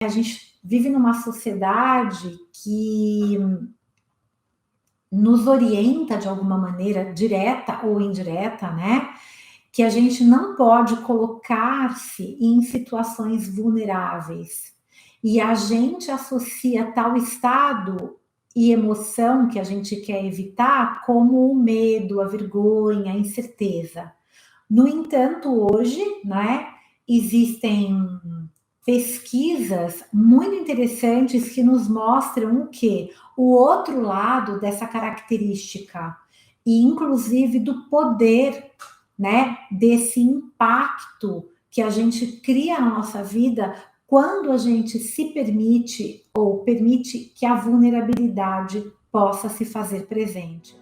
A gente vive numa sociedade que nos orienta de alguma maneira, direta ou indireta, né? Que a gente não pode colocar-se em situações vulneráveis. E a gente associa tal estado e emoção que a gente quer evitar como o medo, a vergonha, a incerteza. No entanto, hoje, né, existem pesquisas muito interessantes que nos mostram o quê? O outro lado dessa característica, e inclusive do poder, né, desse impacto que a gente cria na nossa vida quando a gente se permite ou permite que a vulnerabilidade possa se fazer presente.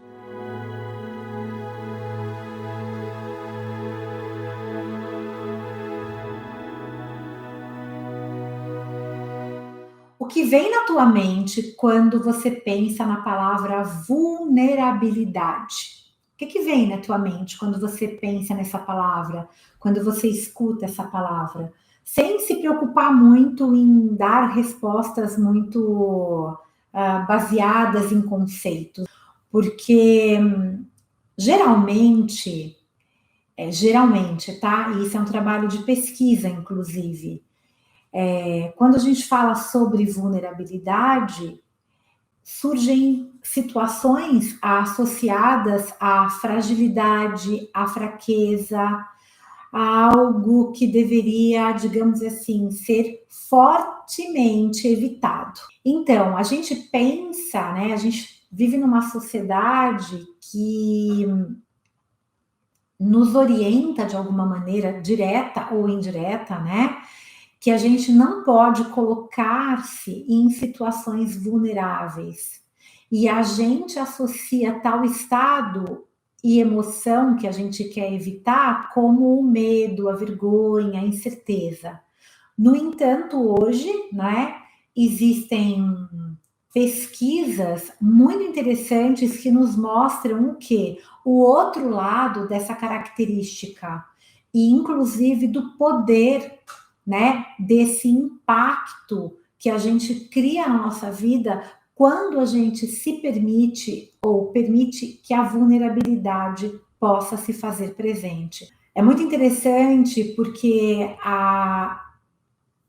O que vem na tua mente quando você pensa na palavra vulnerabilidade? O que vem na tua mente quando você pensa nessa palavra, quando você escuta essa palavra? Sem se preocupar muito em dar respostas muito baseadas em conceitos, porque geralmente, tá? E isso é um trabalho de pesquisa, inclusive. Quando a gente fala sobre vulnerabilidade, surgem situações associadas à fragilidade, à fraqueza, a algo que deveria, digamos assim, ser fortemente evitado. Então, a gente pensa, né? A gente vive numa sociedade que nos orienta de alguma maneira, direta ou indireta, né? Que a gente não pode colocar-se em situações vulneráveis. E a gente associa tal estado e emoção que a gente quer evitar como o medo, a vergonha, a incerteza. No entanto, hoje, né, existem pesquisas muito interessantes que nos mostram o quê? O outro lado dessa característica, e inclusive do poder, né, desse impacto que a gente cria na nossa vida quando a gente se permite ou permite que a vulnerabilidade possa se fazer presente. É muito interessante porque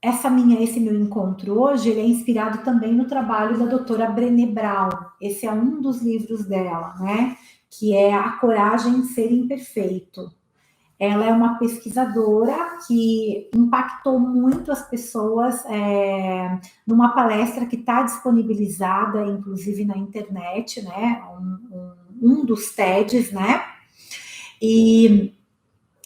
esse meu encontro hoje, ele é inspirado também no trabalho da doutora Brené Brown. Esse é um dos livros dela, né? Que é A Coragem em Ser Imperfeito. Ela é uma pesquisadora que impactou muito as pessoas numa palestra que está disponibilizada, inclusive na internet, né? Um dos TEDs, né? E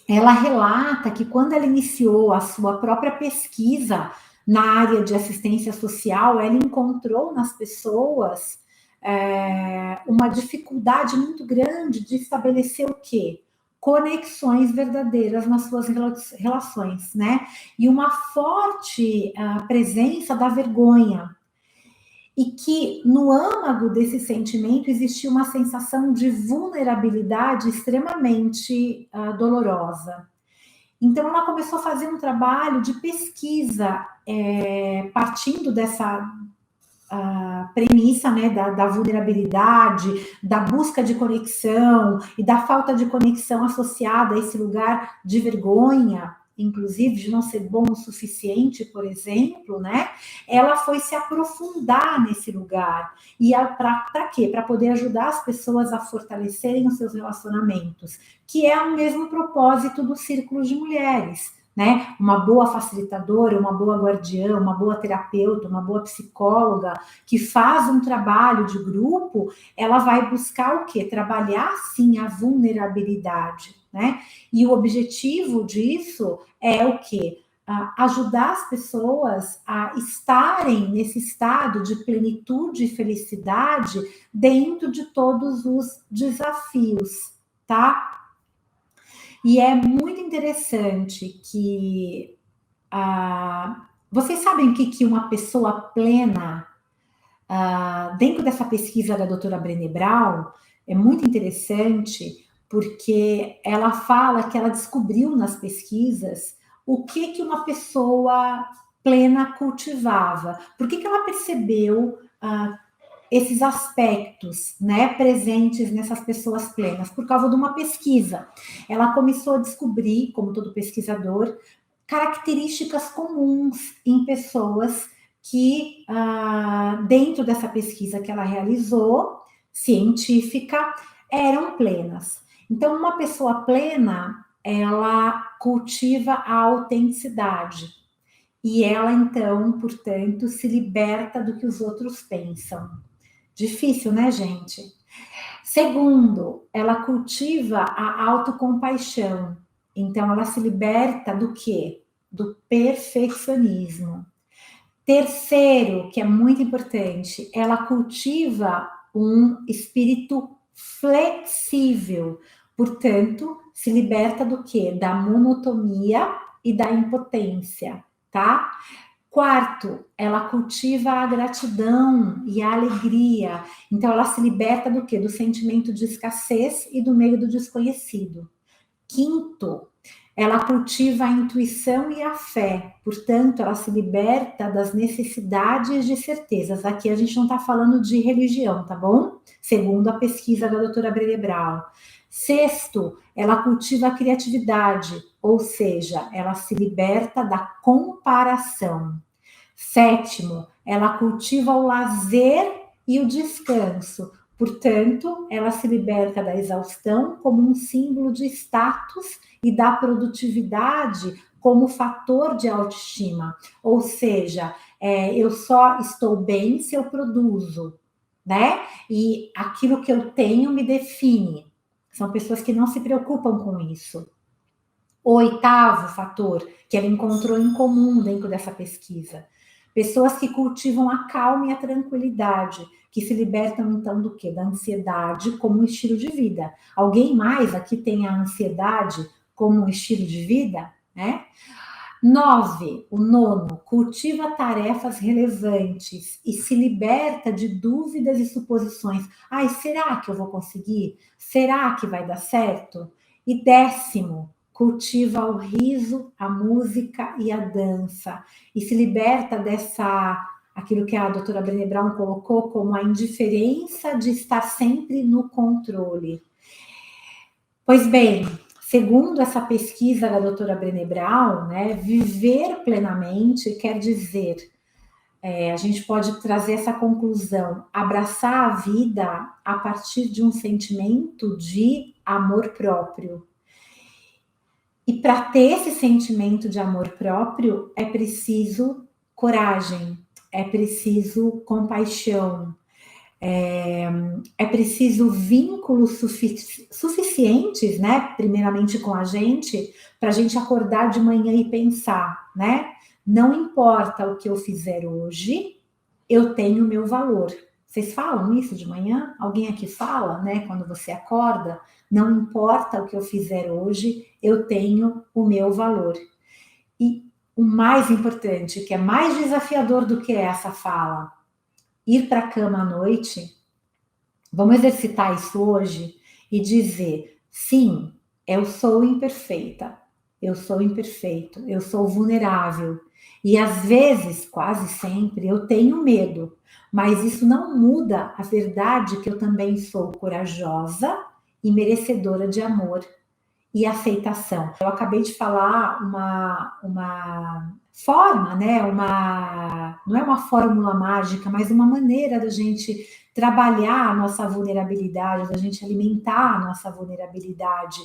ela relata que quando ela iniciou a sua própria pesquisa na área de assistência social, ela encontrou nas pessoas uma dificuldade muito grande de estabelecer o quê? Conexões verdadeiras nas suas relações, né? E uma forte presença da vergonha. E que no âmago desse sentimento existia uma sensação de vulnerabilidade extremamente dolorosa. Então, ela começou a fazer um trabalho de pesquisa, partindo dessa premissa, né, da vulnerabilidade, da busca de conexão e da falta de conexão associada a esse lugar de vergonha, inclusive de não ser bom o suficiente, por exemplo, né? Ela foi se aprofundar nesse lugar. E para quê? Para poder ajudar as pessoas a fortalecerem os seus relacionamentos, que é o mesmo propósito do Círculo de Mulheres, né? Uma boa facilitadora, uma boa guardiã, uma boa terapeuta, uma boa psicóloga que faz um trabalho de grupo, ela vai buscar o quê? Trabalhar sim a vulnerabilidade, né? E o objetivo disso é o quê? Ajudar as pessoas a estarem nesse estado de plenitude e felicidade dentro de todos os desafios, tá? E é muito interessante que vocês sabem o que uma pessoa plena, dentro dessa pesquisa da doutora Brené Brown, é muito interessante porque ela fala que ela descobriu nas pesquisas o que uma pessoa plena cultivava? Por que ela percebeu esses aspectos, né, presentes nessas pessoas plenas? Por causa de uma pesquisa. Ela começou a descobrir, como todo pesquisador, características comuns em pessoas que, dentro dessa pesquisa que ela realizou, científica, eram plenas. Então, uma pessoa plena, ela cultiva a autenticidade. E ela, então, portanto, se liberta do que os outros pensam. Difícil, né, gente? Segundo, ela cultiva a autocompaixão. Então, ela se liberta do quê? Do perfeccionismo. Terceiro, que é muito importante, ela cultiva um espírito flexível. Portanto, se liberta do quê? Da monotonia e da impotência, tá? Quarto, ela cultiva a gratidão e a alegria. Então, ela se liberta do quê? Do sentimento de escassez e do medo do desconhecido. Quinto, ela cultiva a intuição e a fé. Portanto, ela se liberta das necessidades de certezas. Aqui a gente não está falando de religião, tá bom? Segundo a pesquisa da doutora Brené Brown. Sexto, ela cultiva a criatividade, ou seja, ela se liberta da comparação. Sétimo, ela cultiva o lazer e o descanso. Portanto, ela se liberta da exaustão como um símbolo de status e da produtividade como fator de autoestima. Ou seja, eu só estou bem se eu produzo, né? E aquilo que eu tenho me define. São pessoas que não se preocupam com isso. O oitavo fator que ela encontrou em comum dentro dessa pesquisa: pessoas que cultivam a calma e a tranquilidade, que se libertam então do quê? Da ansiedade como um estilo de vida. Alguém mais aqui tem a ansiedade como um estilo de vida, né? 9, o nono, cultiva tarefas relevantes e se liberta de dúvidas e suposições. Ai, será que eu vou conseguir? Será que vai dar certo? E 10º, cultiva o riso, a música e a dança e se liberta aquilo que a doutora Brené Brown colocou como a indiferença de estar sempre no controle. Pois bem, segundo essa pesquisa da doutora Brené Brown, né, viver plenamente quer dizer, a gente pode trazer essa conclusão, abraçar a vida a partir de um sentimento de amor próprio. E para ter esse sentimento de amor próprio, é preciso coragem, é preciso compaixão, é preciso vínculos suficientes, né? Primeiramente com a gente, para a gente acordar de manhã e pensar, né? Não importa o que eu fizer hoje, eu tenho o meu valor. Vocês falam isso de manhã? Alguém aqui fala, né? Quando você acorda, não importa o que eu fizer hoje, eu tenho o meu valor. E o mais importante, que é mais desafiador do que essa fala, ir para a cama à noite, vamos exercitar isso hoje e dizer, sim, eu sou imperfeita, eu sou imperfeito, eu sou vulnerável. E às vezes, quase sempre, eu tenho medo, mas isso não muda a verdade que eu também sou corajosa e merecedora de amor e aceitação. Eu acabei de falar uma forma, né? Não é uma fórmula mágica, mas uma maneira da gente trabalhar a nossa vulnerabilidade, da gente alimentar a nossa vulnerabilidade,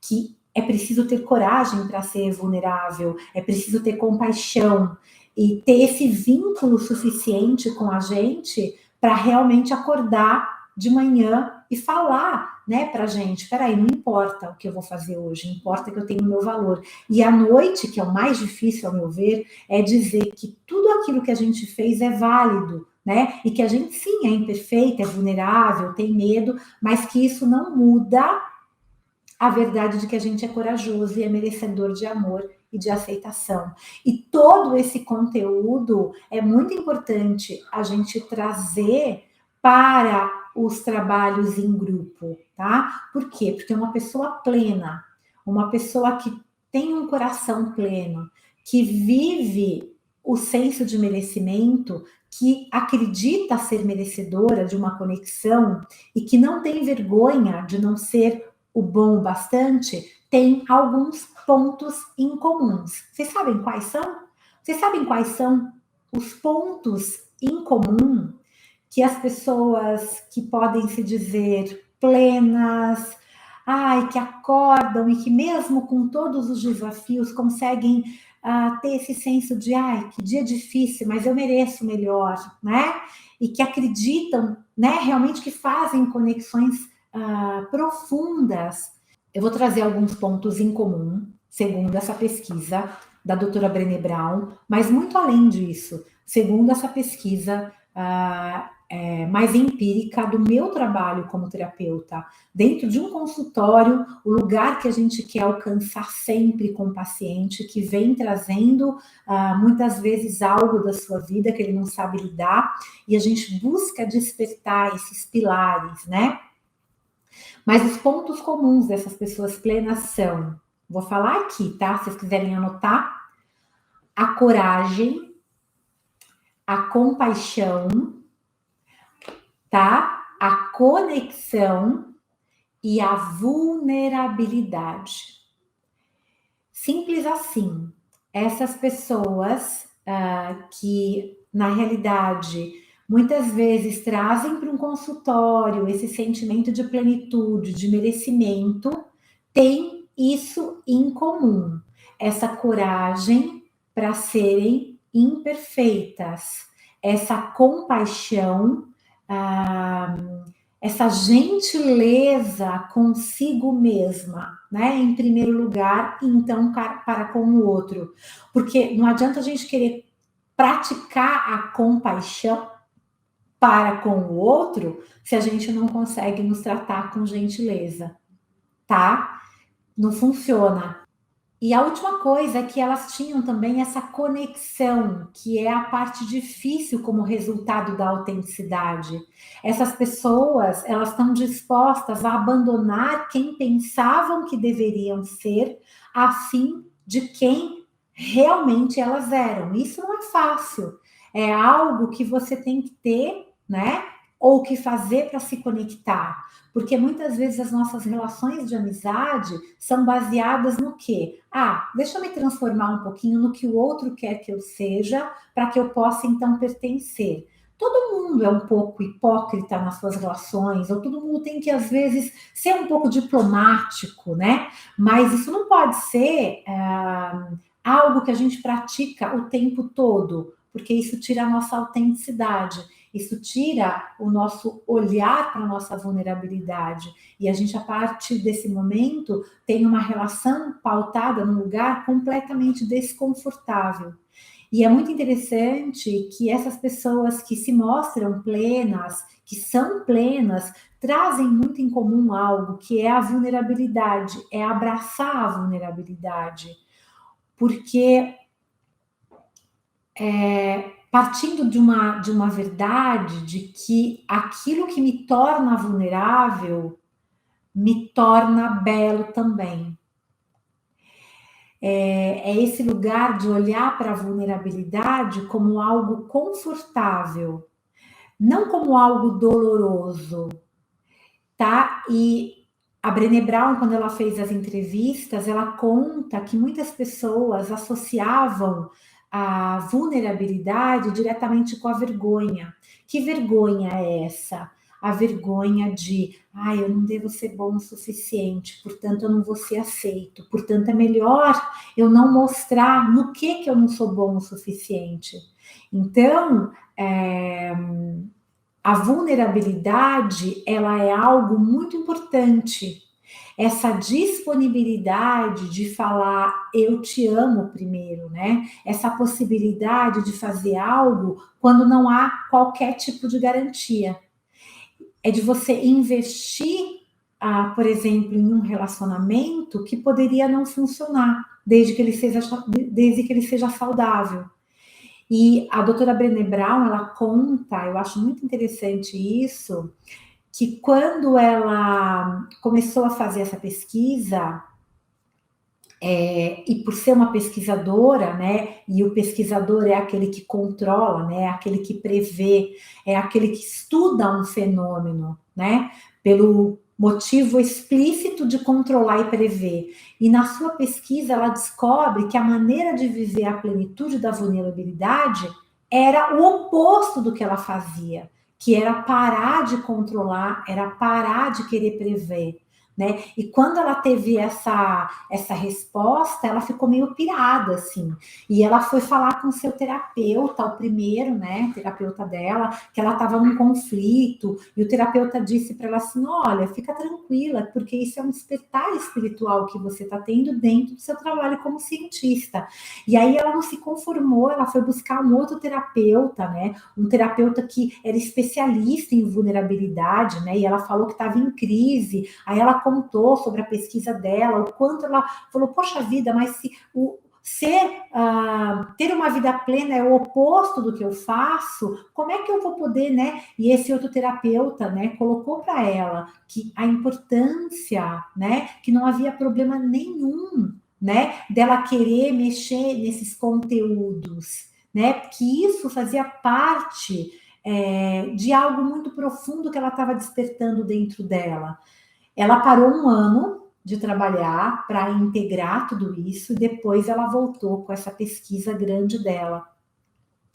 que é preciso ter coragem para ser vulnerável, é preciso ter compaixão e ter esse vínculo suficiente com a gente para realmente acordar de manhã e falar, né, pra gente, peraí, não importa o que eu vou fazer hoje, importa que eu tenho o meu valor. E à noite, que é o mais difícil, ao meu ver, é dizer que tudo aquilo que a gente fez é válido, né, e que a gente, sim, é imperfeita, é vulnerável, tem medo, mas que isso não muda a verdade de que a gente é corajoso e é merecedor de amor e de aceitação. E todo esse conteúdo é muito importante a gente trazer para os trabalhos em grupo, tá? Por quê? Porque uma pessoa plena, uma pessoa que tem um coração pleno, que vive o senso de merecimento, que acredita ser merecedora de uma conexão e que não tem vergonha de não ser o bom o bastante, tem alguns pontos em comuns. Vocês sabem quais são? Vocês sabem quais são os pontos em comum que as pessoas que podem se dizer plenas, ai, que acordam e que mesmo com todos os desafios conseguem ter esse senso de, ai, que dia difícil, mas eu mereço melhor, né? E que acreditam, né, realmente que fazem conexões profundas. Eu vou trazer alguns pontos em comum, segundo essa pesquisa da doutora Brené Brown, mas muito além disso, segundo essa pesquisa mais empírica do meu trabalho como terapeuta, dentro de um consultório, o lugar que a gente quer alcançar sempre com o paciente, que vem trazendo muitas vezes algo da sua vida que ele não sabe lidar, e a gente busca despertar esses pilares, né? Mas os pontos comuns dessas pessoas plenas são, vou falar aqui, tá? Se vocês quiserem anotar, a coragem, a compaixão, tá? A conexão e a vulnerabilidade. Simples assim. Essas pessoas que, na realidade, muitas vezes trazem para um consultório esse sentimento de plenitude, de merecimento, têm isso em comum. Essa coragem para serem imperfeitas, essa compaixão, essa gentileza consigo mesma, né, em primeiro lugar, e então para com o outro. Porque não adianta a gente querer praticar a compaixão para com o outro se a gente não consegue nos tratar com gentileza, tá? Não funciona. E a última coisa é que elas tinham também essa conexão, que é a parte difícil como resultado da autenticidade. Essas pessoas, elas estão dispostas a abandonar quem pensavam que deveriam ser, a fim de quem realmente elas eram. Isso não é fácil. É algo que você tem que ter, né? Ou que fazer para se conectar. Porque muitas vezes as nossas relações de amizade são baseadas no quê? Deixa eu me transformar um pouquinho no que o outro quer que eu seja, para que eu possa então pertencer. Todo mundo é um pouco hipócrita nas suas relações, ou todo mundo tem que, às vezes, ser um pouco diplomático, né? Mas isso não pode ser algo que a gente pratica o tempo todo, porque isso tira a nossa autenticidade. Isso tira o nosso olhar para a nossa vulnerabilidade. E a gente, a partir desse momento, tem uma relação pautada num lugar completamente desconfortável. E é muito interessante que essas pessoas que se mostram plenas, que são plenas, trazem muito em comum algo que é a vulnerabilidade, é abraçar a vulnerabilidade. Porque partindo de uma verdade de que aquilo que me torna vulnerável me torna belo também. É esse lugar de olhar para a vulnerabilidade como algo confortável, não como algo doloroso, tá? E a Brené Brown, quando ela fez as entrevistas, ela conta que muitas pessoas associavam a vulnerabilidade diretamente com a vergonha. Que vergonha é essa? A vergonha de, eu não devo ser bom o suficiente, portanto eu não vou ser aceito, portanto é melhor eu não mostrar no que eu não sou bom o suficiente. Então, a vulnerabilidade, ela é algo muito importante. Essa disponibilidade de falar eu te amo primeiro, né? Essa possibilidade de fazer algo quando não há qualquer tipo de garantia. É de você investir, por exemplo, em um relacionamento que poderia não funcionar, desde que ele seja saudável. E a doutora Brené Brown, ela conta, eu acho muito interessante isso, que quando ela começou a fazer essa pesquisa, E por ser uma pesquisadora, né, e o pesquisador é aquele que controla, né, aquele que prevê, é aquele que estuda um fenômeno, né, pelo motivo explícito de controlar e prever. E na sua pesquisa ela descobre que a maneira de viver a plenitude da vulnerabilidade era o oposto do que ela fazia, que era parar de controlar, era parar de querer prever, né? E quando ela teve essa resposta, ela ficou meio pirada, assim. E ela foi falar com o seu terapeuta, o primeiro, né, terapeuta dela, que ela estava num conflito, e o terapeuta disse para ela assim: olha, fica tranquila, porque isso é um despertar espiritual que você está tendo dentro do seu trabalho como cientista. E aí ela não se conformou, ela foi buscar um outro terapeuta, né? Um terapeuta que era especialista em vulnerabilidade, né? E ela falou que estava em crise. Aí ela contou sobre a pesquisa dela, o quanto ela falou, poxa vida, mas se o ter uma vida plena é o oposto do que eu faço, como é que eu vou poder, né? E esse outro terapeuta, né, colocou para ela que a importância, né, que não havia problema nenhum, né, dela querer mexer nesses conteúdos, né, que isso fazia parte de algo muito profundo que ela estava despertando dentro dela. Ela parou um ano de trabalhar para integrar tudo isso e depois ela voltou com essa pesquisa grande dela.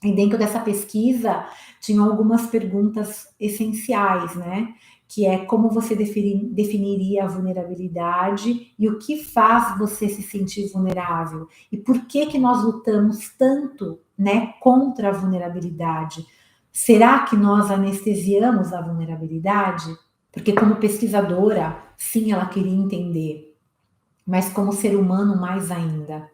E dentro dessa pesquisa tinham algumas perguntas essenciais, né? Que é como você definiria a vulnerabilidade e o que faz você se sentir vulnerável e por que que nós lutamos tanto, né, contra a vulnerabilidade? Será que nós anestesiamos a vulnerabilidade? Porque como pesquisadora, sim, ela queria entender, mas como ser humano mais ainda.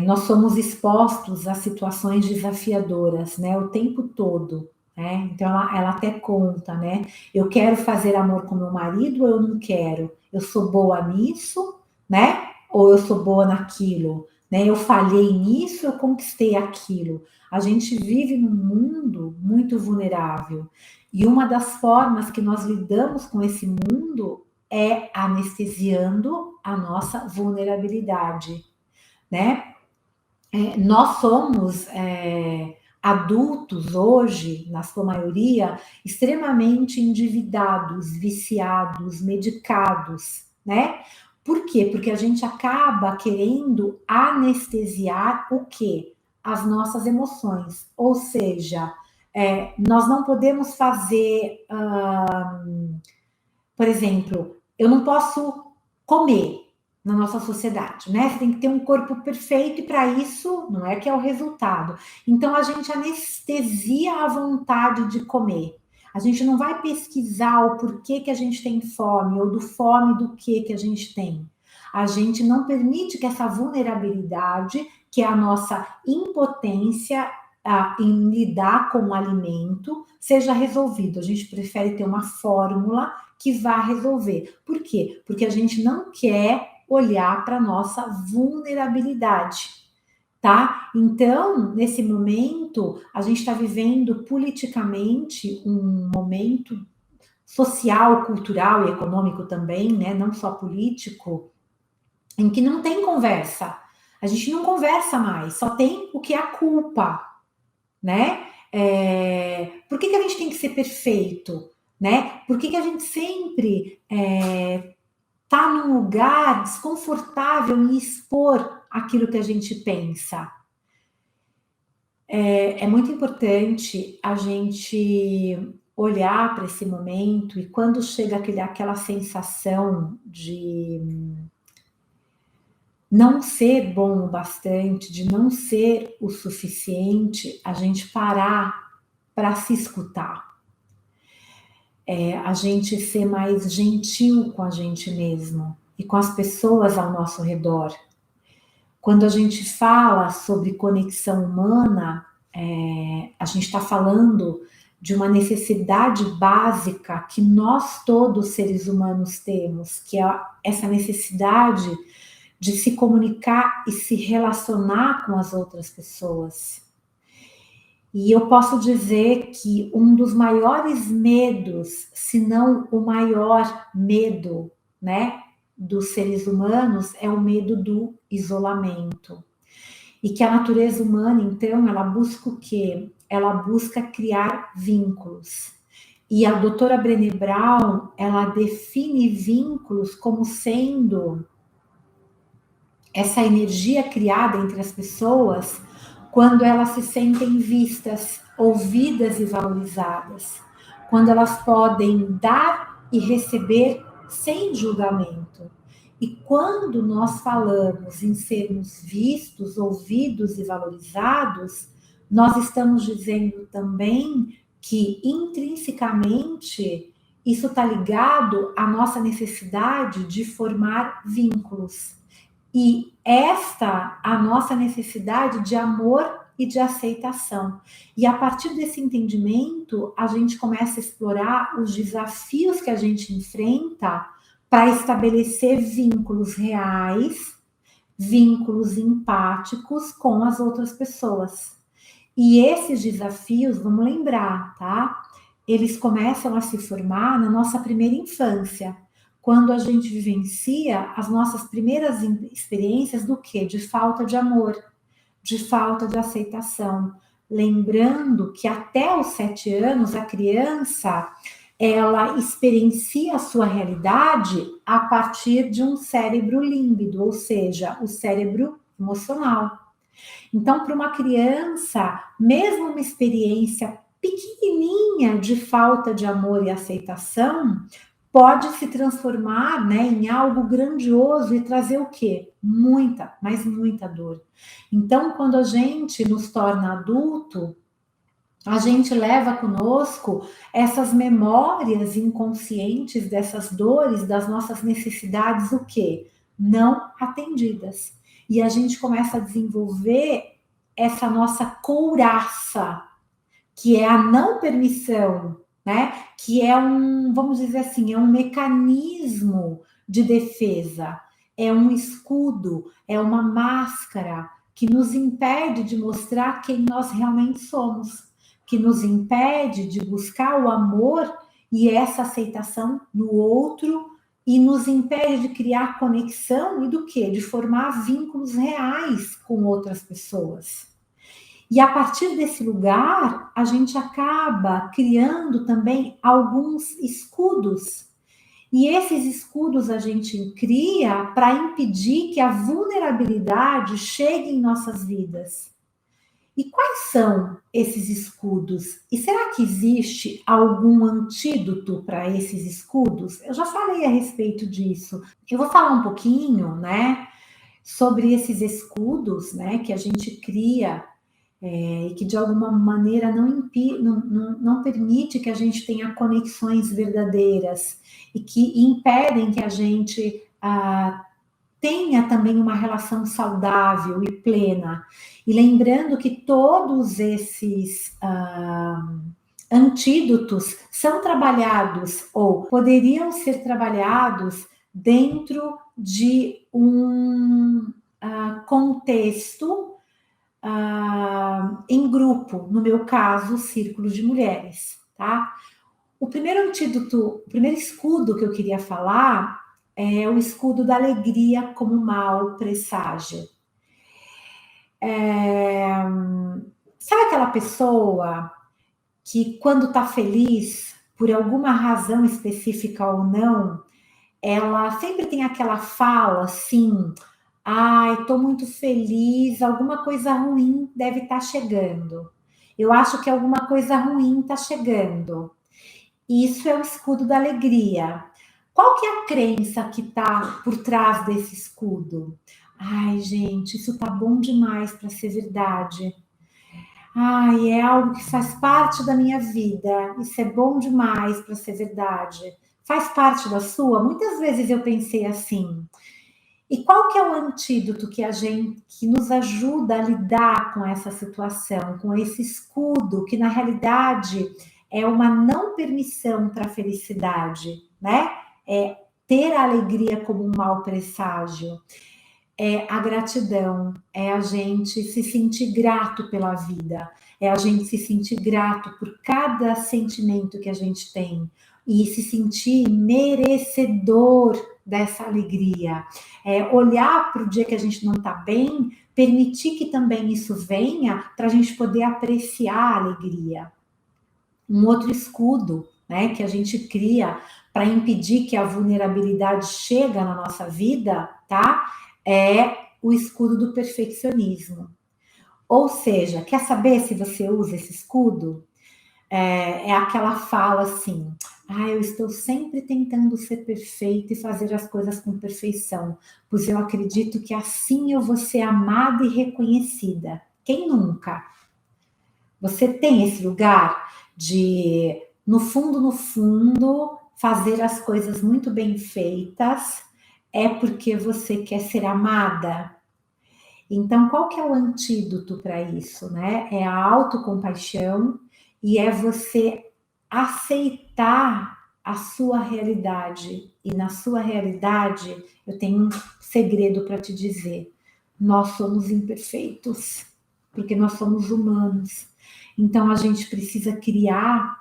Nós somos expostos a situações desafiadoras, né, o tempo todo, né? Então ela até conta, né? Eu quero fazer amor com meu marido ou eu não quero? Eu sou boa nisso, né? Ou eu sou boa naquilo? Né? Eu falhei nisso, eu conquistei aquilo. A gente vive num mundo muito vulnerável. E uma das formas que nós lidamos com esse mundo é anestesiando a nossa vulnerabilidade, né? Nós somos adultos hoje, na sua maioria, extremamente endividados, viciados, medicados, né? Por quê? Porque a gente acaba querendo anestesiar o quê? As nossas emoções. Ou seja, nós não podemos fazer, por exemplo, eu não posso comer na nossa sociedade, né? Você tem que ter um corpo perfeito e para isso não é que é o resultado. Então a gente anestesia a vontade de comer. A gente não vai pesquisar o porquê que a gente tem fome ou do fome do que a gente tem. A gente não permite que essa vulnerabilidade, que é a nossa impotência em lidar com o alimento, seja resolvido. A gente prefere ter uma fórmula que vá resolver. Por quê? Porque a gente não quer olhar para a nossa vulnerabilidade, tá? Então, nesse momento, a gente está vivendo politicamente um momento social, cultural e econômico também, né? Não só político, em que não tem conversa. A gente não conversa mais, só tem o que é a culpa, né? Por que a gente tem que ser perfeito, né? Por que a gente sempre tá num lugar desconfortável em expor aquilo que a gente pensa? É muito importante a gente olhar para esse momento e quando chega aquela sensação de não ser bom o bastante, de não ser o suficiente, a gente parar para se escutar. A gente ser mais gentil com a gente mesmo e com as pessoas ao nosso redor. Quando a gente fala sobre conexão humana, a gente está falando de uma necessidade básica que nós todos seres humanos temos, que é essa necessidade de se comunicar e se relacionar com as outras pessoas. E eu posso dizer que um dos maiores medos, se não o maior medo, né, dos seres humanos é o medo do isolamento. E que a natureza humana, então, ela busca o quê? Ela busca criar vínculos. E a doutora Brené Brown, ela define vínculos como sendo essa energia criada entre as pessoas quando elas se sentem vistas, ouvidas e valorizadas, quando elas podem dar e receber sem julgamento. E quando nós falamos em sermos vistos, ouvidos e valorizados, nós estamos dizendo também que intrinsecamente isso está ligado à nossa necessidade de formar vínculos. E a nossa necessidade de amor e de aceitação. E a partir desse entendimento, a gente começa a explorar os desafios que a gente enfrenta para estabelecer vínculos reais, vínculos empáticos com as outras pessoas. E esses desafios, vamos lembrar, tá? Eles começam a se formar na nossa primeira infância, quando a gente vivencia as nossas primeiras experiências do quê? De falta de amor, de falta de aceitação. Lembrando que até os 7 anos, a criança, ela experiencia a sua realidade a partir de um cérebro límbido, ou seja, o cérebro emocional. Então, para uma criança, mesmo uma experiência pequenininha de falta de amor e aceitação, pode se transformar, né, em algo grandioso e trazer o quê? Muita, mas muita dor. Então, quando a gente nos torna adulto, a gente leva conosco essas memórias inconscientes dessas dores, das nossas necessidades, o quê? Não atendidas. E a gente começa a desenvolver essa nossa couraça, que é a não permissão, né? Que é vamos dizer assim, é um mecanismo de defesa, é um escudo, é uma máscara que nos impede de mostrar quem nós realmente somos, que nos impede de buscar o amor e essa aceitação no outro e nos impede de criar conexão e do quê? De formar vínculos reais com outras pessoas. E a partir desse lugar, a gente acaba criando também alguns escudos. E esses escudos a gente cria para impedir que a vulnerabilidade chegue em nossas vidas. E quais são esses escudos? E será que existe algum antídoto para esses escudos? Eu já falei a respeito disso. Eu vou falar um pouquinho, né, sobre esses escudos, né, que a gente cria e que de alguma maneira não permite que a gente tenha conexões verdadeiras e que impedem que a gente tenha também uma relação saudável e plena. E lembrando que todos esses antídotos são trabalhados ou poderiam ser trabalhados dentro de um contexto em grupo, no meu caso, círculo de mulheres, tá? O primeiro antídoto, o primeiro escudo que eu queria falar é o escudo da alegria como mau presságio. Sabe aquela pessoa que quando tá feliz, por alguma razão específica ou não, ela sempre tem aquela fala assim: ai, tô muito feliz, alguma coisa ruim deve estar chegando. Eu acho que alguma coisa ruim está chegando. Isso é o escudo da alegria. Qual que é a crença que está por trás desse escudo? Ai, gente, isso tá bom demais para ser verdade. Ai, é algo que faz parte da minha vida. Isso é bom demais para ser verdade. Faz parte da sua? Muitas vezes eu pensei assim. E qual que é o antídoto que nos ajuda a lidar com essa situação, com esse escudo, que na realidade é uma não permissão para a felicidade, né? É ter a alegria como um mau presságio. É a gratidão, é a gente se sentir grato pela vida, é a gente se sentir grato por cada sentimento que a gente tem e se sentir merecedor dessa alegria. Olhar para o dia que a gente não está bem, permitir que também isso venha para a gente poder apreciar a alegria. Um outro escudo, né, que a gente cria para impedir que a vulnerabilidade chegue na nossa vida, tá? É o escudo do perfeccionismo. Ou seja, quer saber se você usa esse escudo? É aquela fala assim: eu estou sempre tentando ser perfeita e fazer as coisas com perfeição, pois eu acredito que assim eu vou ser amada e reconhecida. Quem nunca? Você tem esse lugar de, no fundo, fazer as coisas muito bem feitas, é porque você quer ser amada. Então, qual que é o antídoto para isso, né? É a autocompaixão e é você aceitar a sua realidade. E na sua realidade, eu tenho um segredo para te dizer: nós somos imperfeitos, porque nós somos humanos. Então, a gente precisa criar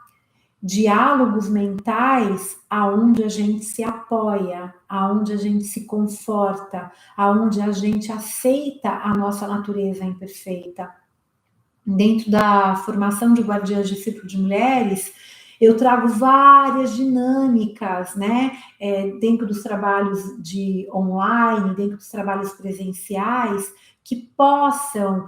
diálogos mentais aonde a gente se apoia, aonde a gente se conforta, aonde a gente aceita a nossa natureza imperfeita. Dentro da formação de guardiãs de círculo de mulheres, eu trago várias dinâmicas, né? Dentro dos trabalhos de online, dentro dos trabalhos presenciais, que possam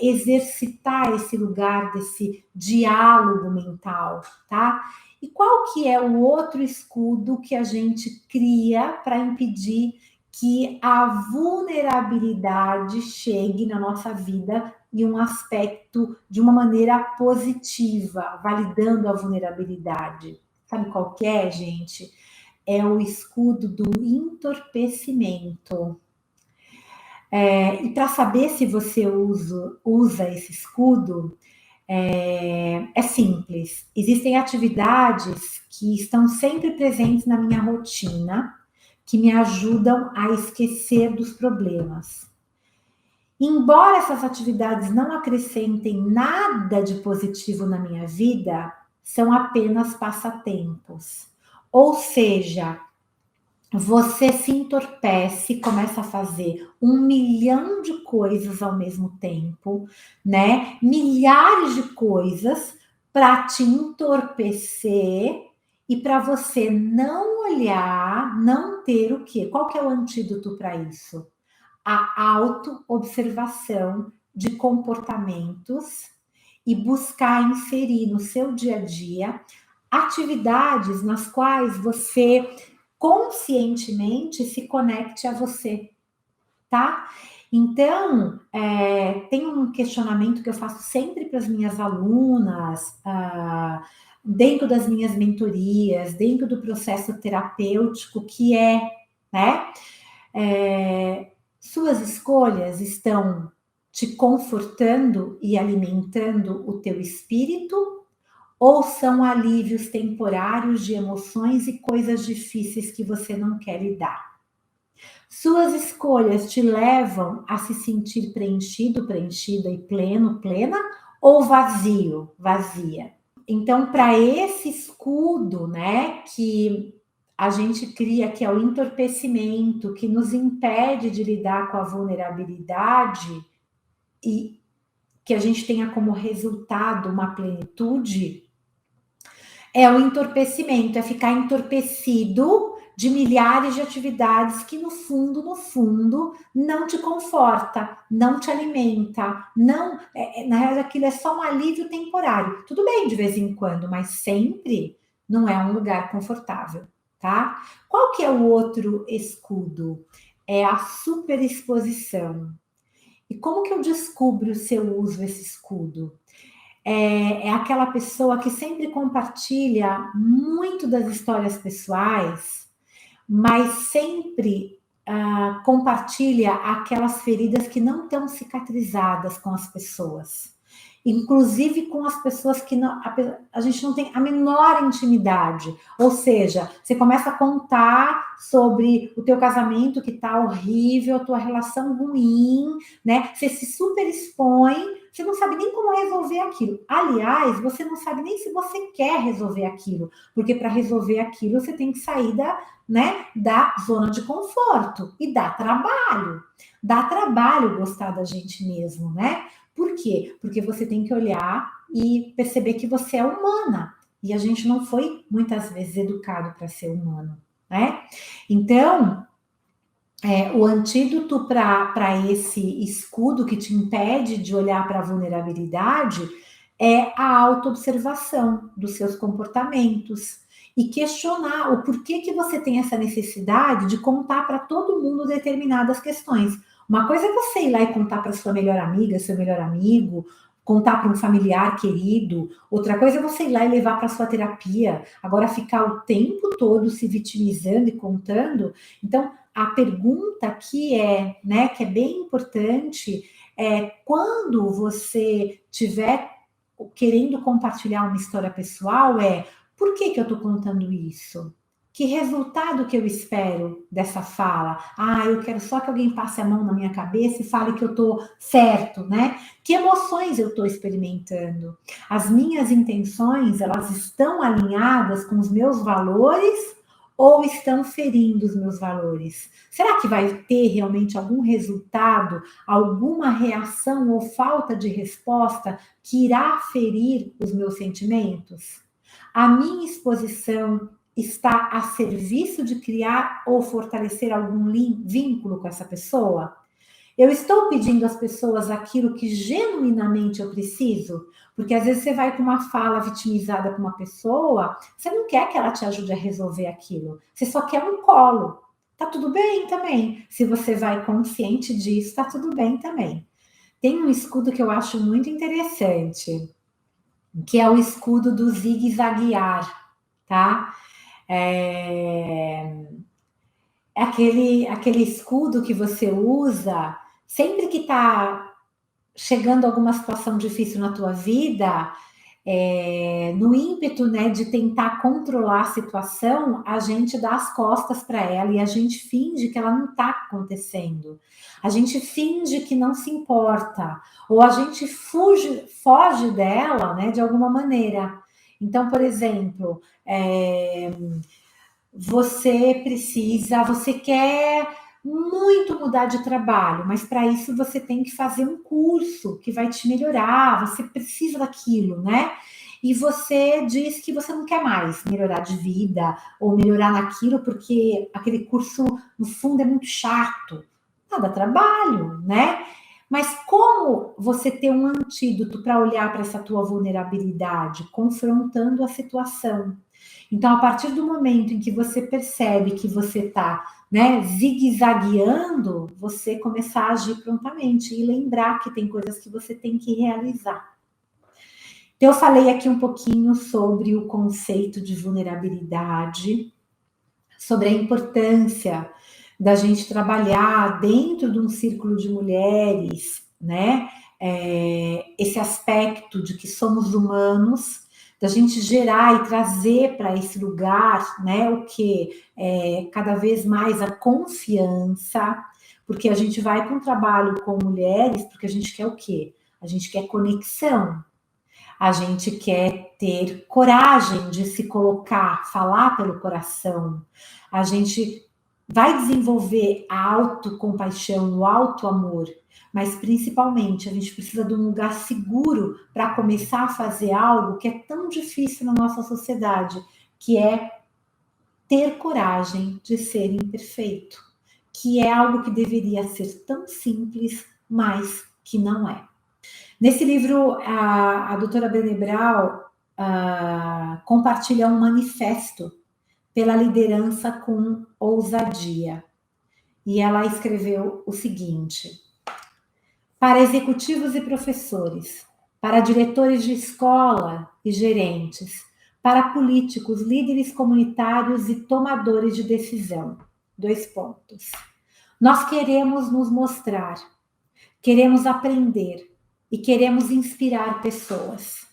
exercitar esse lugar desse diálogo mental, tá? E qual que é o outro escudo que a gente cria para impedir que a vulnerabilidade chegue na nossa vida em um aspecto de uma maneira positiva, validando a vulnerabilidade? Sabe qual que é, gente? É o escudo do entorpecimento. E para saber se você usa esse escudo, é simples. Existem atividades que estão sempre presentes na minha rotina, que me ajudam a esquecer dos problemas. Embora essas atividades não acrescentem nada de positivo na minha vida, são apenas passatempos. Ou seja, você se entorpece, começa a fazer 1 milhão de coisas ao mesmo tempo, né? Milhares de coisas para te entorpecer e para você não olhar, não ter o quê? Qual que é o antídoto para isso? A autoobservação de comportamentos e buscar inserir no seu dia a dia atividades nas quais você conscientemente se conecte a você, tá? Então, tem um questionamento que eu faço sempre para as minhas alunas, dentro das minhas mentorias, dentro do processo terapêutico, que né? Suas escolhas estão te confortando e alimentando o teu espírito, ou são alívios temporários de emoções e coisas difíceis que você não quer lidar? Suas escolhas te levam a se sentir preenchido, preenchida e pleno, plena, ou vazio, vazia? Então, para esse escudo, né, que a gente cria, que é o entorpecimento, que nos impede de lidar com a vulnerabilidade e que a gente tenha como resultado uma plenitude, é o entorpecimento, é ficar entorpecido de milhares de atividades que no fundo, não te conforta, não te alimenta, não, na realidade aquilo é só um alívio temporário. Tudo bem de vez em quando, mas sempre não é um lugar confortável, tá? Qual que é o outro escudo? É a superexposição. E como que eu descubro se eu uso esse escudo? É aquela pessoa que sempre compartilha muito das histórias pessoais, mas sempre compartilha aquelas feridas que não estão cicatrizadas com as pessoas. inclusive com as pessoas que não, a gente não tem a menor intimidade. Ou seja, você começa a contar sobre o teu casamento que tá horrível, a tua relação ruim, né? Você se super expõe, você não sabe nem como resolver aquilo. Aliás, você não sabe nem se você quer resolver aquilo, porque para resolver aquilo você tem que sair da zona de conforto e dá trabalho. Dá trabalho gostar da gente mesmo, né? Por quê? Porque você tem que olhar e perceber que você é humana. E a gente não foi muitas vezes educado para ser humano, né? Então, o antídoto para esse escudo que te impede de olhar para a vulnerabilidade é a autoobservação dos seus comportamentos e questionar o porquê que você tem essa necessidade de contar para todo mundo determinadas questões. Uma coisa é você ir lá e contar para sua melhor amiga, seu melhor amigo, contar para um familiar querido. Outra coisa é você ir lá e levar para sua terapia. Agora, ficar o tempo todo se vitimizando e contando. Então, a pergunta aqui né, que é bem importante, é quando você tiver querendo compartilhar uma história pessoal, por que eu estou contando isso? Que resultado que eu espero dessa fala? Eu quero só que alguém passe a mão na minha cabeça e fale que eu estou certo, né? Que emoções eu estou experimentando? As minhas intenções, elas estão alinhadas com os meus valores ou estão ferindo os meus valores? Será que vai ter realmente algum resultado, alguma reação ou falta de resposta que irá ferir os meus sentimentos? A minha exposição está a serviço de criar ou fortalecer algum vínculo com essa pessoa? Eu estou pedindo às pessoas aquilo que genuinamente eu preciso? Porque às vezes você vai com uma fala vitimizada com uma pessoa, você não quer que ela te ajude a resolver aquilo, você só quer um colo. Tá tudo bem também. Se você vai consciente disso, tá tudo bem também. Tem um escudo que eu acho muito interessante, que é o escudo do zigue-zaguear, tá? É aquele escudo que você usa sempre que está chegando alguma situação difícil na tua vida, no ímpeto, né, de tentar controlar a situação, a gente dá as costas para ela e a gente finge que ela não está acontecendo. A gente finge que não se importa, ou a gente foge dela, né, de alguma maneira. Então, por exemplo, você quer muito mudar de trabalho, mas para isso você tem que fazer um curso que vai te melhorar, você precisa daquilo, né? E você diz que você não quer mais melhorar de vida ou melhorar naquilo porque aquele curso, no fundo, é muito chato. Dá trabalho, né? Mas como você ter um antídoto para olhar para essa tua vulnerabilidade, confrontando a situação? Então, a partir do momento em que você percebe que você está, né, zigue-zagueando, você começar a agir prontamente e lembrar que tem coisas que você tem que realizar. Então, eu falei aqui um pouquinho sobre o conceito de vulnerabilidade, sobre a importância da gente trabalhar dentro de um círculo de mulheres, né? Esse aspecto de que somos humanos, da gente gerar e trazer para esse lugar, né? O que cada vez mais a confiança, porque a gente vai para um trabalho com mulheres, porque a gente quer o quê? A gente quer conexão, a gente quer ter coragem de se colocar, falar pelo coração, a gente vai desenvolver a autocompaixão, o auto-amor, mas principalmente a gente precisa de um lugar seguro para começar a fazer algo que é tão difícil na nossa sociedade, que é ter coragem de ser imperfeito, que é algo que deveria ser tão simples, mas que não é. Nesse livro, a doutora Brené Brown compartilha um manifesto pela liderança com ousadia. E ela escreveu o seguinte: para executivos e professores, para diretores de escola e gerentes, para políticos, líderes comunitários e tomadores de decisão. 2 pontos. Nós queremos nos mostrar, queremos aprender, e queremos inspirar pessoas.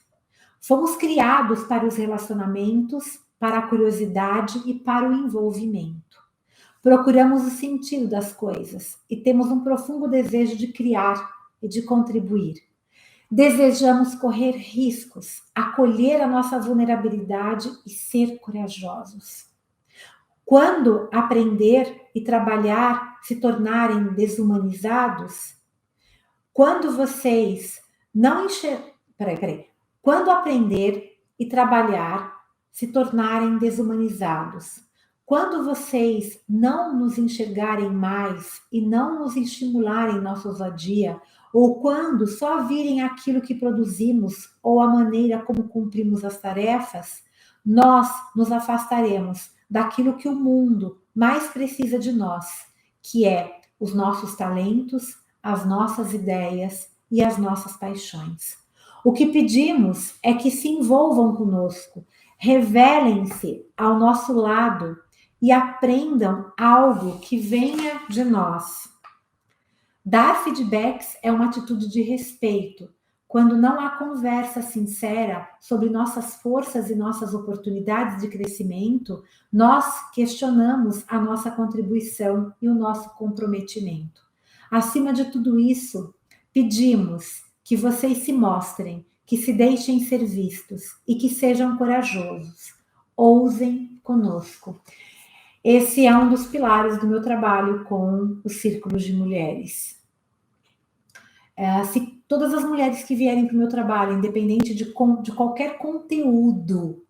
Fomos criados para os relacionamentos, para a curiosidade e para o envolvimento. Procuramos o sentido das coisas e temos um profundo desejo de criar e de contribuir. Desejamos correr riscos, acolher a nossa vulnerabilidade e ser corajosos. Quando aprender e trabalhar se tornarem desumanizados, quando vocês não enxergarem. Peraí. Quando aprender e trabalhar se tornarem desumanizados, quando vocês não nos enxergarem mais e não nos estimularem nossa ousadia, ou quando só virem aquilo que produzimos ou a maneira como cumprimos as tarefas, nós nos afastaremos daquilo que o mundo mais precisa de nós, que é os nossos talentos, as nossas ideias e as nossas paixões. O que pedimos é que se envolvam conosco, revelem-se ao nosso lado e aprendam algo que venha de nós. Dar feedbacks é uma atitude de respeito. Quando não há conversa sincera sobre nossas forças e nossas oportunidades de crescimento, nós questionamos a nossa contribuição e o nosso comprometimento. Acima de tudo isso, pedimos que vocês se mostrem, que se deixem ser vistos e que sejam corajosos. Ousem conosco. Esse é um dos pilares do meu trabalho com os círculos de mulheres. Se todas as mulheres que vierem para o meu trabalho, independente de qualquer conteúdo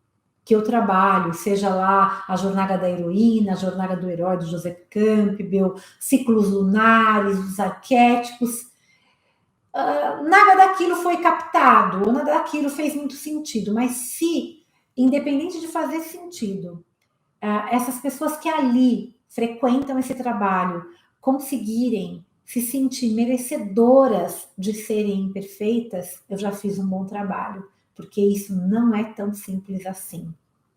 que eu trabalho, seja lá a jornada da heroína, a jornada do herói do Joseph Campbell, ciclos lunares, os arquétipos, nada daquilo foi captado, ou nada daquilo fez muito sentido, mas se, independente de fazer sentido, essas pessoas que ali frequentam esse trabalho conseguirem se sentir merecedoras de serem imperfeitas, eu já fiz um bom trabalho, porque isso não é tão simples assim.